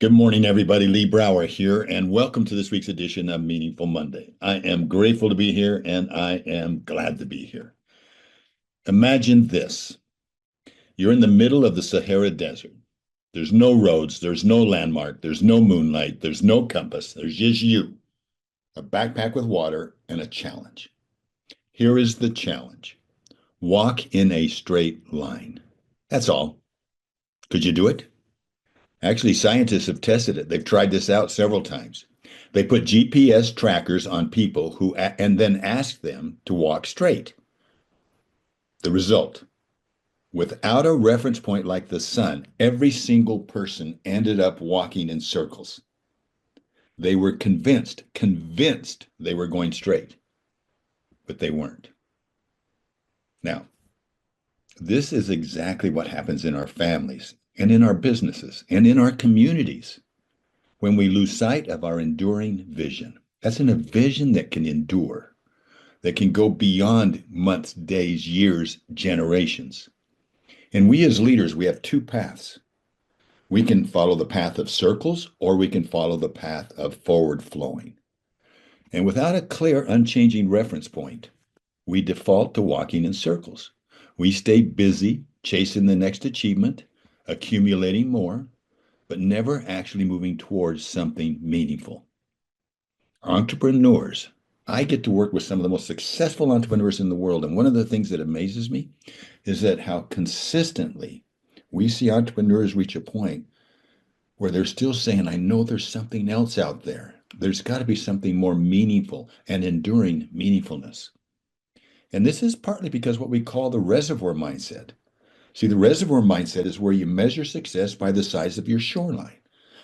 Good morning, everybody. Lee Brower here, and welcome to this week's edition of Meaningful Monday. I am grateful to be here, and I am glad to be here. Imagine this. You're in the middle of the Sahara Desert. There's no roads, there's no landmark, there's no moonlight, there's no compass. There's just you, a backpack with water, and a challenge. Here is the challenge. Walk in a straight line. That's all. Could you do it? Actually, scientists have tested it. They've tried this out several times. They put GPS trackers on people and then asked them to walk straight. The result, without a reference point like the sun, every single person ended up walking in circles. They were convinced they were going straight, but they weren't. Now, this is exactly what happens in our families and in our businesses and in our communities when we lose sight of our enduring vision. That's a vision that can endure, that can go beyond months, days, years, generations. And we as leaders, we have two paths. We can follow the path of circles, or we can follow the path of forward flowing. And without a clear, unchanging reference point, we default to walking in circles. We stay busy chasing the next achievement, accumulating more, but never actually moving towards something meaningful. Entrepreneurs, I get to work with some of the most successful entrepreneurs in the world. And one of the things that amazes me is that how consistently we see entrepreneurs reach a point where they're still saying, I know there's something else out there. There's got to be something more meaningful and enduring meaningfulness. And this is partly because what we call the reservoir mindset. See, the reservoir mindset is where you measure success by the size of your shoreline,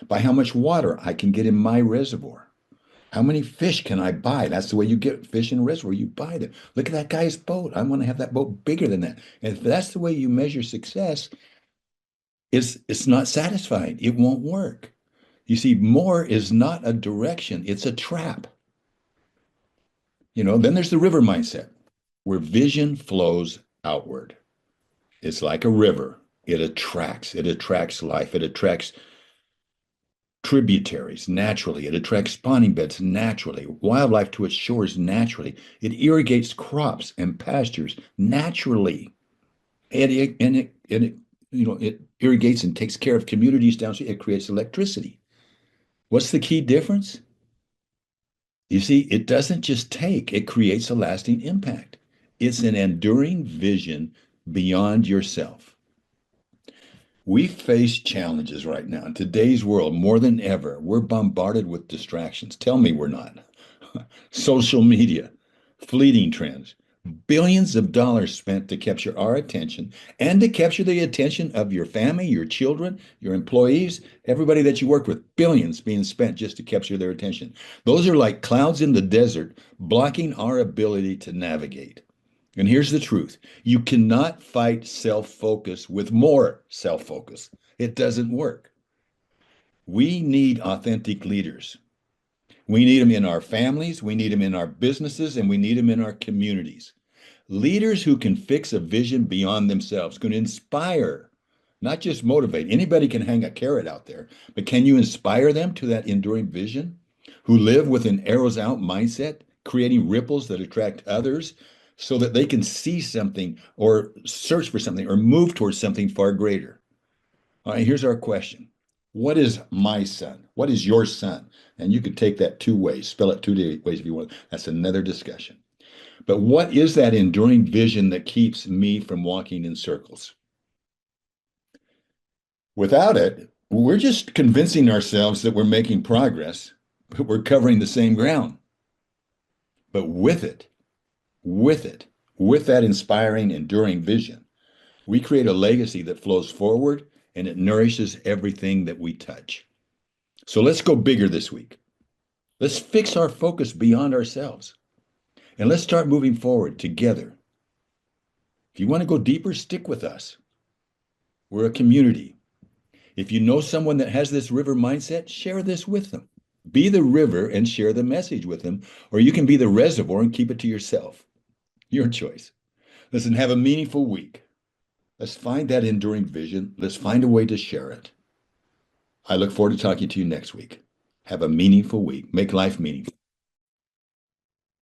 by how much water I can get in my reservoir. How many fish can I buy? That's the way you get fish in a reservoir. You buy them. Look at that guy's boat. I want to have that boat bigger than that. And if that's the way you measure success, it's not satisfying. It won't work. You see, more is not a direction, it's a trap. Then there's the river mindset, where vision flows outward. It's like a river. It attracts life. It attracts tributaries naturally. It attracts spawning beds naturally, wildlife to its shores naturally. It irrigates crops and pastures naturally. It irrigates and takes care of communities downstream. It creates electricity. What's the key difference? You see, it doesn't just take, it creates a lasting impact. It's an enduring vision beyond yourself. We face challenges right now. In today's world, more than ever, we're bombarded with distractions. Tell me we're not. Social media, fleeting trends, billions of dollars spent to capture our attention and to capture the attention of your family, your children, your employees, everybody that you work with, billions being spent just to capture their attention. Those are like clouds in the desert, blocking our ability to navigate. And here's the truth. You cannot fight self-focus with more self-focus. It doesn't work. We need authentic leaders. We need them in our families, we need them in our businesses, and we need them in our communities. Leaders who can fix a vision beyond themselves, can inspire, not just motivate. Anybody can hang a carrot out there, but can you inspire them to that enduring vision? Who live with an arrows out mindset, creating ripples that attract others so that they can see something or search for something or move towards something far greater. All right, here's our question. What is my son? What is your son? And you could take that two ways, spell it two ways if you want. That's another discussion. But what is that enduring vision that keeps me from walking in circles? Without it, we're just convincing ourselves that we're making progress, but we're covering the same ground. But with it, with that inspiring, enduring vision, we create a legacy that flows forward and it nourishes everything that we touch. So let's go bigger this week. Let's fix our focus beyond ourselves and let's start moving forward together. If you want to go deeper, stick with us. We're a community. If you know someone that has this river mindset, share this with them. Be the river and share the message with them, or you can be the reservoir and keep it to yourself. Your choice. Listen, have a meaningful week. Let's find that enduring vision. Let's find a way to share it. I look forward to talking to you next week. Have a meaningful week. Make life meaningful.